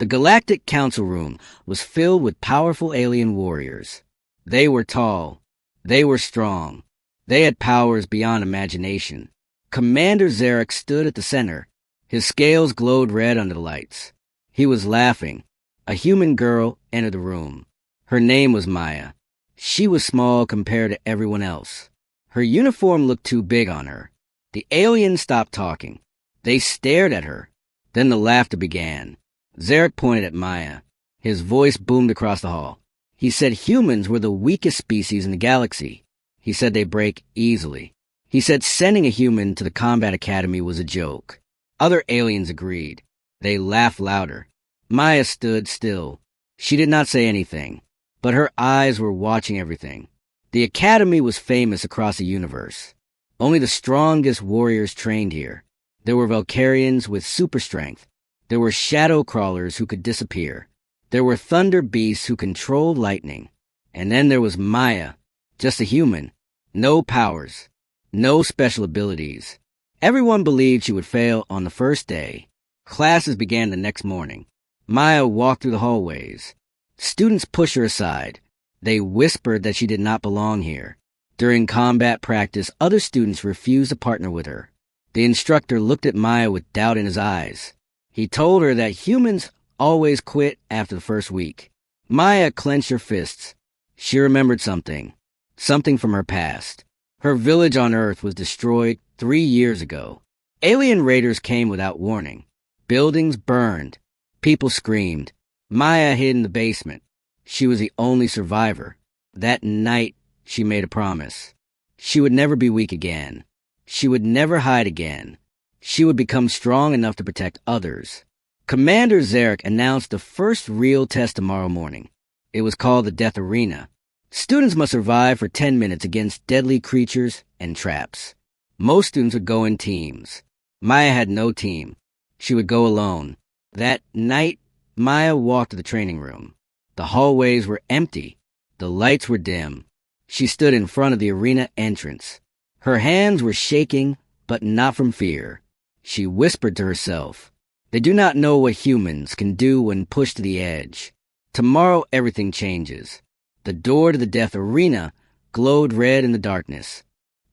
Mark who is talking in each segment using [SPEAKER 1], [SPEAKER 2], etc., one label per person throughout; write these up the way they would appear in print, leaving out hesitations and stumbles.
[SPEAKER 1] The Galactic Council Room was filled with powerful alien warriors. They were tall. They were strong. They had powers beyond imagination. Commander Zarek stood at the center. His scales glowed red under the lights. He was laughing. A human girl entered the room. Her name was Maya. She was small compared to everyone else. Her uniform looked too big on her. The aliens stopped talking. They stared at her. Then the laughter began. Zarek pointed at Maya. His voice boomed across the hall. He said humans were the weakest species in the galaxy. He said they break easily. He said sending a human to the combat academy was a joke. Other aliens agreed. They laughed louder. Maya stood still. She did not say anything, but her eyes were watching everything. The academy was famous across the universe. Only the strongest warriors trained here. There were Valkyrians with super strength. There were shadow crawlers who could disappear. There were thunder beasts who controlled lightning. And then there was Maya, just a human. No powers. No special abilities. Everyone believed she would fail on the first day. Classes began the next morning. Maya walked through the hallways. Students pushed her aside. They whispered that she did not belong here. During combat practice, other students refused to partner with her. The instructor looked at Maya with doubt in his eyes. He told her that humans always quit after the first week. Maya clenched her fists. She remembered something. Something from her past. Her village on Earth was destroyed 3 years ago. Alien raiders came without warning. Buildings burned. People screamed. Maya hid in the basement. She was the only survivor. That night, she made a promise. She would never be weak again. She would never hide again. She would become strong enough to protect others. Commander Zarek announced the first real test tomorrow morning. It was called the Death Arena. Students must survive for 10 minutes against deadly creatures and traps. Most students would go in teams. Maya had no team. She would go alone. That night, Maya walked to the training room. The hallways were empty. The lights were dim. She stood in front of the arena entrance. Her hands were shaking, but not from fear. She whispered to herself, "They do not know what humans can do when pushed to the edge. Tomorrow everything changes." The door to the Death Arena glowed red in the darkness.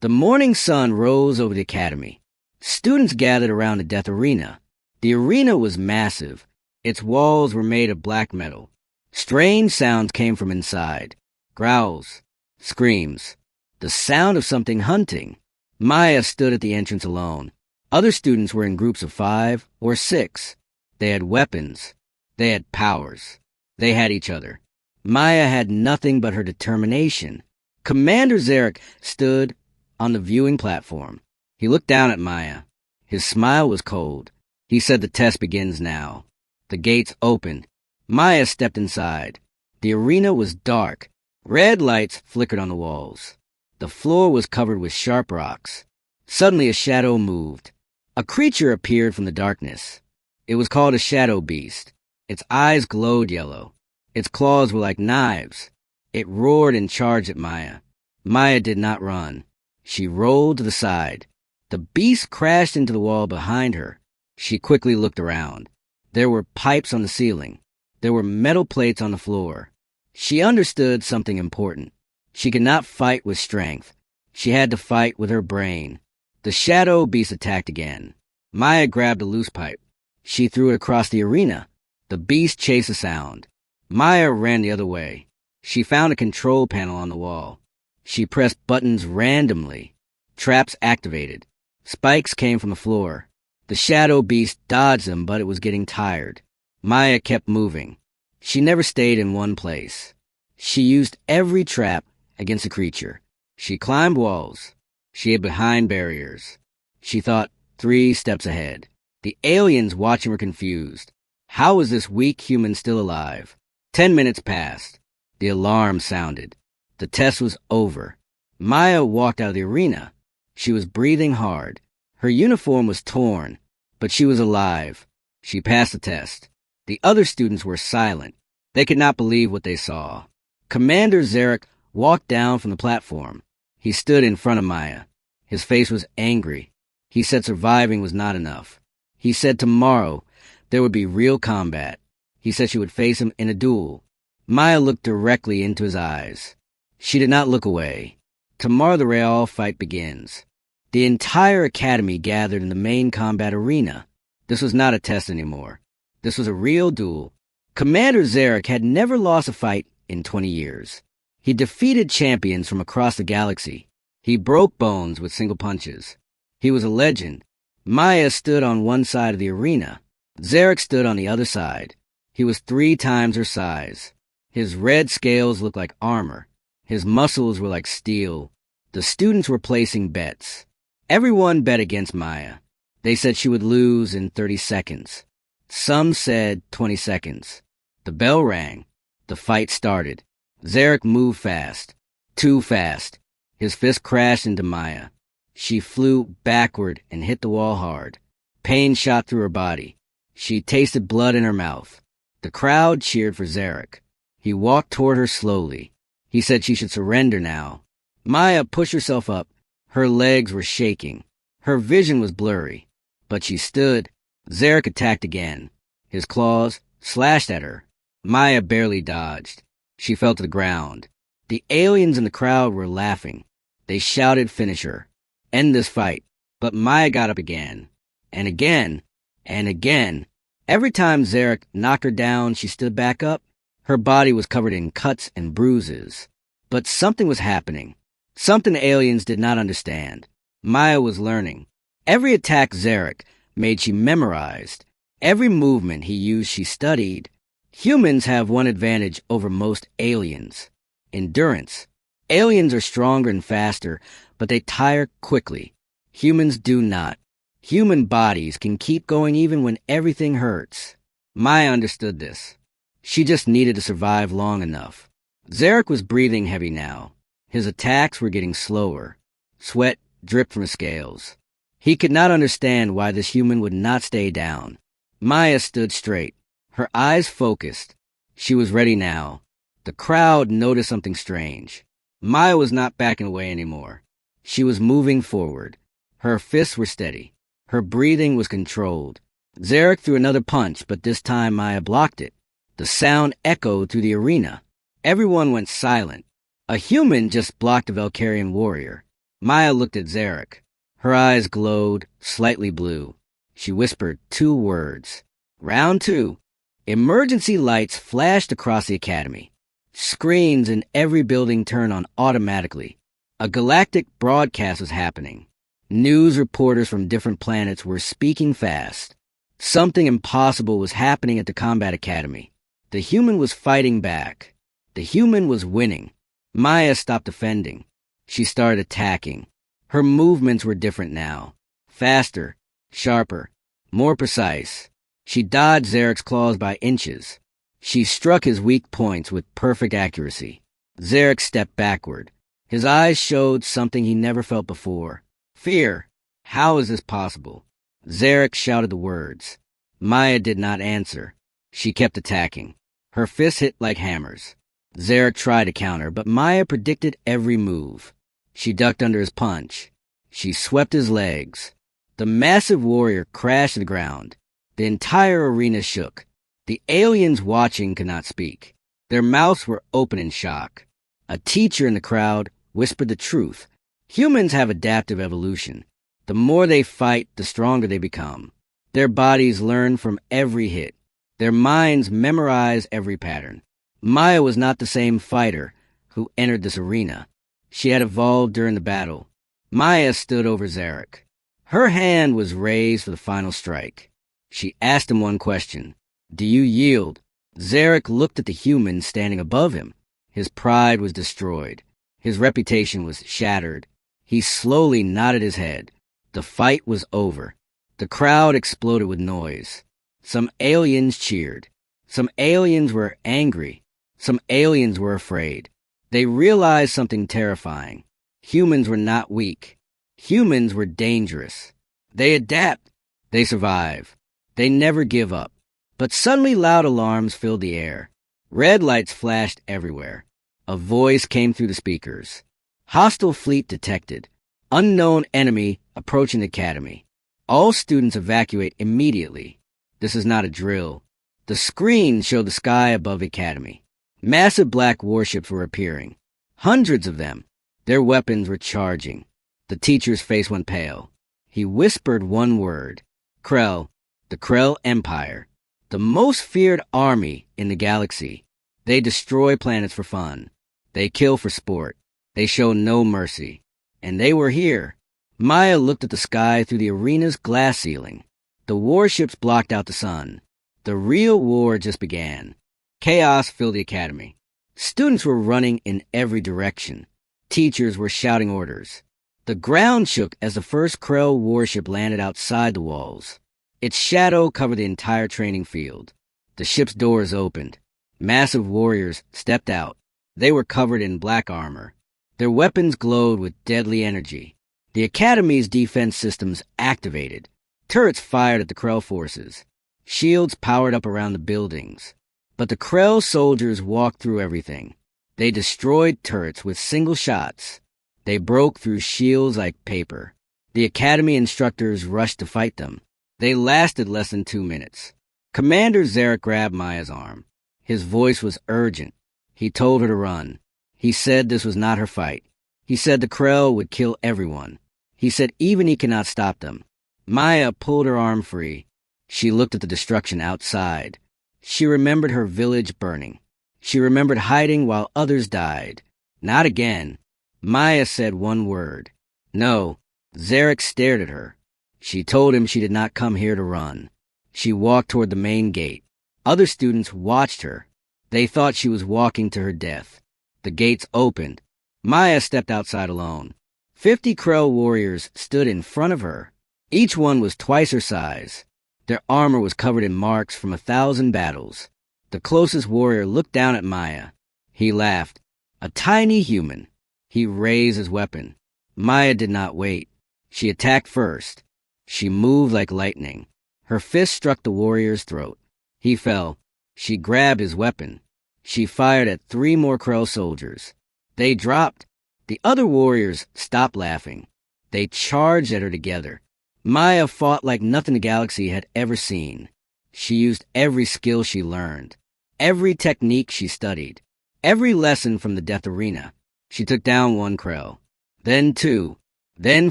[SPEAKER 1] The morning sun rose over the academy. Students gathered around the Death Arena. The arena was massive. Its walls were made of black metal. Strange sounds came from inside. Growls. Screams. The sound of something hunting. Maya stood at the entrance alone. Other students were in groups of 5 or 6. They had weapons. They had powers. They had each other. Maya had nothing but her determination. Commander Zarek stood on the viewing platform. He looked down at Maya. His smile was cold. He said the test begins now. The gates opened. Maya stepped inside. The arena was dark. Red lights flickered on the walls. The floor was covered with sharp rocks. Suddenly a shadow moved. A creature appeared from the darkness. It was called a shadow beast. Its eyes glowed yellow. Its claws were like knives. It roared and charged at Maya. Maya did not run. She rolled to the side. The beast crashed into the wall behind her. She quickly looked around. There were pipes on the ceiling. There were metal plates on the floor. She understood something important. She could not fight with strength. She had to fight with her brain. The shadow beast attacked again. Maya grabbed a loose pipe. She threw it across the arena. The beast chased the sound. Maya ran the other way. She found a control panel on the wall. She pressed buttons randomly. Traps activated. Spikes came from the floor. The shadow beast dodged them, but it was getting tired. Maya kept moving. She never stayed in one place. She used every trap against the creature. She climbed walls. She hid behind barriers. She thought 3 steps ahead. The aliens watching were confused. How was this weak human still alive? 10 minutes passed. The alarm sounded. The test was over. Maya walked out of the arena. She was breathing hard. Her uniform was torn, but she was alive. She passed the test. The other students were silent. They could not believe what they saw. Commander Zarek walked down from the platform. He stood in front of Maya. His face was angry. He said surviving was not enough. He said tomorrow there would be real combat. He said she would face him in a duel. Maya looked directly into his eyes. She did not look away. Tomorrow the real fight begins. The entire academy gathered in the main combat arena. This was not a test anymore. This was a real duel. Commander Zarek had never lost a fight in 20 years. He defeated champions from across the galaxy. He broke bones with single punches. He was a legend. Maya stood on one side of the arena. Zarek stood on the other side. He was 3 times her size. His red scales looked like armor. His muscles were like steel. The students were placing bets. Everyone bet against Maya. They said she would lose in 30 seconds. Some said 20 seconds. The bell rang. The fight started. Zarek moved fast. Too fast. His fist crashed into Maya. She flew backward and hit the wall hard. Pain shot through her body. She tasted blood in her mouth. The crowd cheered for Zarek. He walked toward her slowly. He said she should surrender now. Maya pushed herself up. Her legs were shaking. Her vision was blurry. But she stood. Zarek attacked again. His claws slashed at her. Maya barely dodged. She fell to the ground. The aliens in the crowd were laughing. They shouted, "Finish her. End this fight." But Maya got up again. And again. And again. Every time Zarek knocked her down, she stood back up. Her body was covered in cuts and bruises. But something was happening. Something the aliens did not understand. Maya was learning. Every attack Zarek made she memorized. Every movement he used she studied. Humans have one advantage over most aliens: endurance. Aliens are stronger and faster, but they tire quickly. Humans do not. Human bodies can keep going even when everything hurts. Maya understood this. She just needed to survive long enough. Zarek was breathing heavy now. His attacks were getting slower. Sweat dripped from his scales. He could not understand why this human would not stay down. Maya stood straight, her eyes focused. She was ready now. The crowd noticed something strange. Maya was not backing away anymore. She was moving forward. Her fists were steady. Her breathing was controlled. Zarek threw another punch, but this time Maya blocked it. The sound echoed through the arena. Everyone went silent. A human just blocked a Valkyrian warrior. Maya looked at Zarek. Her eyes glowed, slightly blue. She whispered 2 words. Round 2. Emergency lights flashed across the academy. Screens in every building turned on automatically. A galactic broadcast was happening. News reporters from different planets were speaking fast. Something impossible was happening at the combat academy. The human was fighting back. The human was winning. Maya stopped defending. She started attacking. Her movements were different now. Faster, sharper, more precise. She dodged Zarek's claws by inches. She struck his weak points with perfect accuracy. Zarek stepped backward. His eyes showed something he never felt before. Fear. How is this possible? Zarek shouted the words. Maya did not answer. She kept attacking. Her fists hit like hammers. Zarek tried to counter, but Maya predicted every move. She ducked under his punch. She swept his legs. The massive warrior crashed to the ground. The entire arena shook. The aliens watching could not speak. Their mouths were open in shock. A teacher in the crowd whispered the truth. Humans have adaptive evolution. The more they fight, the stronger they become. Their bodies learn from every hit. Their minds memorize every pattern. Maya was not the same fighter who entered this arena. She had evolved during the battle. Maya stood over Zarek. Her hand was raised for the final strike. She asked him one question. Do you yield? Zarek looked at the human standing above him. His pride was destroyed. His reputation was shattered. He slowly nodded his head. The fight was over. The crowd exploded with noise. Some aliens cheered. Some aliens were angry. Some aliens were afraid. They realized something terrifying. Humans were not weak. Humans were dangerous. They adapt. They survive. They never give up. But suddenly loud alarms filled the air. Red lights flashed everywhere. A voice came through the speakers. Hostile fleet detected. Unknown enemy approaching the academy. All students evacuate immediately. This is not a drill. The screen showed the sky above the academy. Massive black warships were appearing. Hundreds of them. Their weapons were charging. The teacher's face went pale. He whispered one word. Krell. The Krell Empire. The most feared army in the galaxy. They destroy planets for fun. They kill for sport. They show no mercy. And they were here. Maya looked at the sky through the arena's glass ceiling. The warships blocked out the sun. The real war just began. Chaos filled the academy. Students were running in every direction. Teachers were shouting orders. The ground shook as the first Krell warship landed outside the walls. Its shadow covered the entire training field. The ship's doors opened. Massive warriors stepped out. They were covered in black armor. Their weapons glowed with deadly energy. The Academy's defense systems activated. Turrets fired at the Krell forces. Shields powered up around the buildings. But the Krell soldiers walked through everything. They destroyed turrets with single shots. They broke through shields like paper. The Academy instructors rushed to fight them. They lasted less than 2 minutes. Commander Zarek grabbed Maya's arm. His voice was urgent. He told her to run. He said this was not her fight. He said the Krell would kill everyone. He said even he cannot stop them. Maya pulled her arm free. She looked at the destruction outside. She remembered her village burning. She remembered hiding while others died. Not again. Maya said one word. No. Zarek stared at her. She told him she did not come here to run. She walked toward the main gate. Other students watched her. They thought she was walking to her death. The gates opened. Maya stepped outside alone. 50 Krell warriors stood in front of her. Each one was twice her size. Their armor was covered in marks from 1,000 battles. The closest warrior looked down at Maya. He laughed. A tiny human. He raised his weapon. Maya did not wait. She attacked first. She moved like lightning. Her fist struck the warrior's throat. He fell. She grabbed his weapon. She fired at 3 more Krell soldiers. They dropped. The other warriors stopped laughing. They charged at her together. Maya fought like nothing the galaxy had ever seen. She used every skill she learned, every technique she studied, every lesson from the death arena. She took down 1 Krell, then 2, then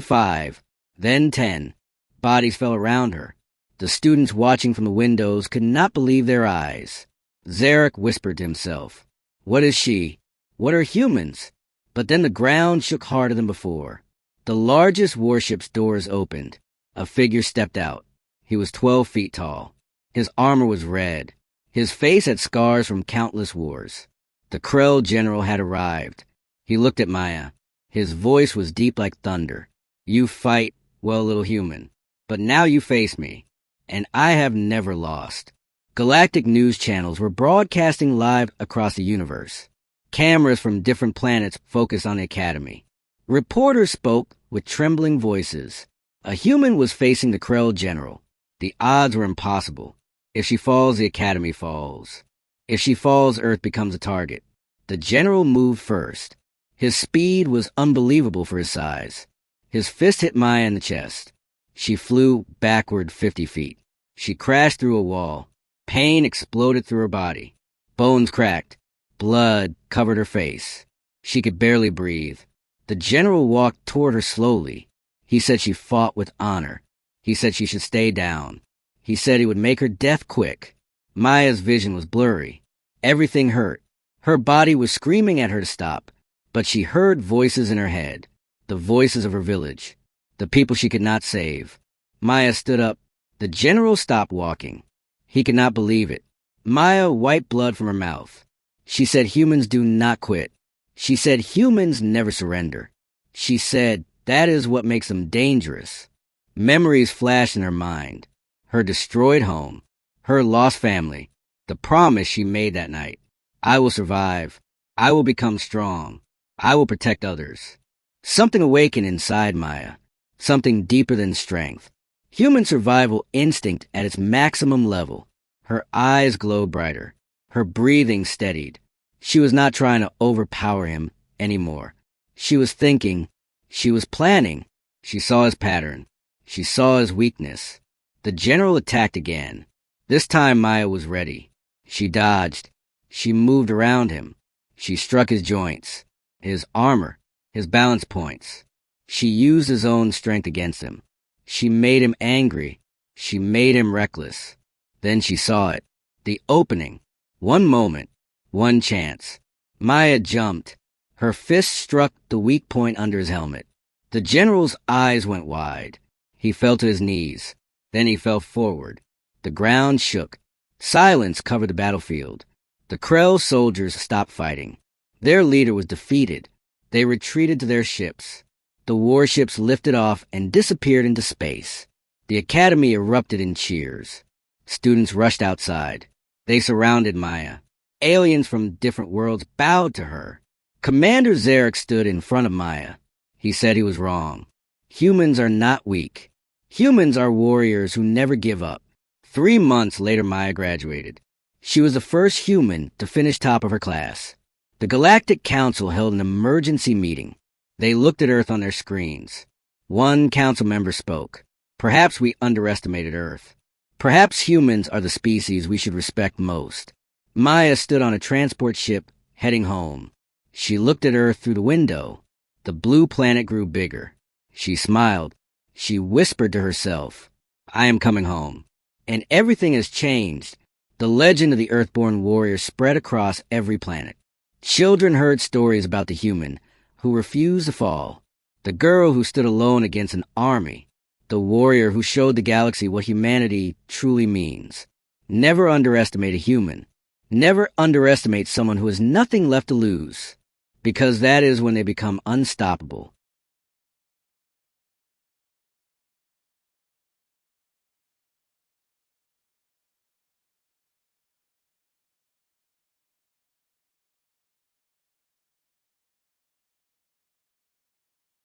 [SPEAKER 1] 5, then 10. Bodies fell around her. The students watching from the windows could not believe their eyes. Zarek whispered to himself, "What is she? What are humans?" But then the ground shook harder than before. The largest warship's doors opened. A figure stepped out. He was 12 feet tall. His armor was red. His face had scars from countless wars. The Krell general had arrived. He looked at Maya. His voice was deep like thunder. "You fight, well, little human. But now you face me. And I have never lost." Galactic news channels were broadcasting live across the universe. Cameras from different planets focused on the Academy. Reporters spoke with trembling voices. A human was facing the Krell general. The odds were impossible. If she falls, the Academy falls. If she falls, Earth becomes a target. The general moved first. His speed was unbelievable for his size. His fist hit Maya in the chest. She flew backward 50 feet. She crashed through a wall. Pain exploded through her body. Bones cracked. Blood covered her face. She could barely breathe. The general walked toward her slowly. He said she fought with honor. He said she should stay down. He said he would make her death quick. Maya's vision was blurry. Everything hurt. Her body was screaming at her to stop, but she heard voices in her head, the voices of her village, the people she could not save. Maya stood up. The general stopped walking. He could not believe it. Maya wiped blood from her mouth. She said humans do not quit. She said humans never surrender. She said that is what makes them dangerous. Memories flashed in her mind. Her destroyed home. Her lost family. The promise she made that night. I will survive. I will become strong. I will protect others. Something awakened inside Maya. Something deeper than strength. Human survival instinct at its maximum level. Her eyes glowed brighter. Her breathing steadied. She was not trying to overpower him anymore. She was thinking. She was planning. She saw his pattern. She saw his weakness. The general attacked again. This time Maya was ready. She dodged. She moved around him. She struck his joints, his armor, his balance points. She used his own strength against him. She made him angry. She made him reckless. Then she saw it. The opening. One moment. One chance. Maya jumped. Her fist struck the weak point under his helmet. The general's eyes went wide. He fell to his knees. Then he fell forward. The ground shook. Silence covered the battlefield. The Krell soldiers stopped fighting. Their leader was defeated. They retreated to their ships. The warships lifted off and disappeared into space. The academy erupted in cheers. Students rushed outside. They surrounded Maya. Aliens from different worlds bowed to her. Commander Zarek stood in front of Maya. He said he was wrong. Humans are not weak. Humans are warriors who never give up. 3 months later, Maya graduated. She was the first human to finish top of her class. The Galactic Council held an emergency meeting. They looked at Earth on their screens. One council member spoke. Perhaps we underestimated Earth. Perhaps humans are the species we should respect most. Maya stood on a transport ship heading home. She looked at Earth through the window. The blue planet grew bigger. She smiled. She whispered to herself, I am coming home. And everything has changed. The legend of the Earthborn warrior spread across every planet. Children heard stories about the human who refused to fall, the girl who stood alone against an army, the warrior who showed the galaxy what humanity truly means. Never underestimate a human. Never underestimate someone who has nothing left to lose, because that is when they become unstoppable.